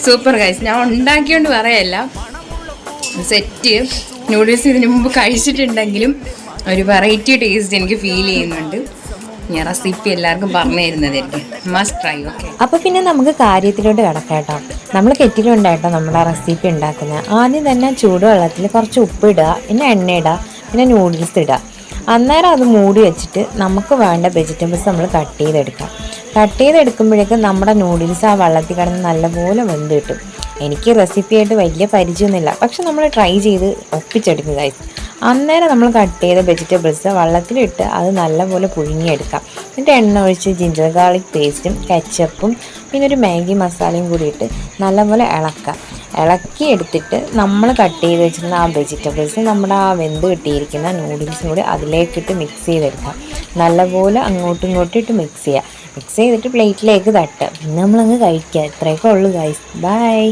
Super guys. ഞാൻ ഉണ്ടാക്കിയോണ്ട് പറയല്ല, set. Noodles ഇതിനു മുമ്പ് കഴിച്ചിട്ടുണ്ടെങ്കിലും ഒരു വെറൈറ്റി ടേസ്റ്റ് എനിക്ക് ഫീൽ ചെയ്യുന്നുണ്ട്. ഞാൻ റെസിപ്പി എല്ലാവർക്കും പറഞ്ഞു തരുന്നതായിരിക്കും. Must try. ഓക്കെ, അപ്പോൾ പിന്നെ നമുക്ക് കാര്യത്തിലോട്ട് കിടക്കാം കേട്ടോ. നമ്മൾ കെറ്റിലുണ്ടായിട്ടോ നമ്മുടെ റെസിപ്പി ഉണ്ടാക്കുന്നത്. ആദ്യം തന്നെ ചൂടുവെള്ളത്തിൽ കുറച്ച് ഉപ്പ് ഇടുക, പിന്നെ എണ്ണ ഇടുക, പിന്നെ നൂഡിൽസ് ഇടുക. അന്നേരം അത് മൂടി വെച്ചിട്ട് നമുക്ക് വേണ്ട വെജിറ്റബിൾസ് നമ്മൾ കട്ട് ചെയ്തെടുക്കാം. കട്ട് ചെയ്തെടുക്കുമ്പോഴേക്കും നമ്മുടെ നൂഡിൽസ് ആ വെള്ളത്തിൽ കിടന്ന് നല്ലപോലെ വെന്ത് കിട്ടും. എനിക്ക് റെസിപ്പിയായിട്ട് വലിയ പരിചയമൊന്നുമില്ല, പക്ഷെ നമ്മൾ ട്രൈ ചെയ്ത് ഒപ്പിച്ചെടുക്കുക ഗൈസ്. അന്നേരം നമ്മൾ കട്ട് ചെയ്ത വെജിറ്റബിൾസ് വെള്ളത്തിലിട്ട് അത് നല്ലപോലെ പുഴുങ്ങിയെടുക്കാം. എന്നിട്ട് എണ്ണ ഒഴിച്ച് ജിഞ്ചർ ഗാർലിക് പേസ്റ്റും കെച്ചപ്പും പിന്നെ ഒരു മാഗി മസാലയും കൂടി ഇട്ട് നല്ലപോലെ ഇളക്കി എടുത്തിട്ട് നമ്മൾ കട്ട് ചെയ്ത് വെച്ചിരുന്ന ആ വെജിറ്റബിൾസ് നമ്മുടെ ആ വെന്ത് കിട്ടിയിരിക്കുന്ന നൂഡിൽസും കൂടി അതിലേക്കിട്ട് മിക്സ് ചെയ്തെടുക്കാം. നല്ലപോലെ അങ്ങോട്ടും ഇങ്ങോട്ടും ഇട്ട് മിക്സ് ചെയ്യുക. മിക്സ് ചെയ്തിട്ട് പ്ലേറ്റിലേക്ക് തട്ടുക. പിന്നെ നമ്മളങ്ങ് കഴിക്കുക. ഇത്രയൊക്കെ ഉള്ളൂ ഗൈസ്. ബൈ.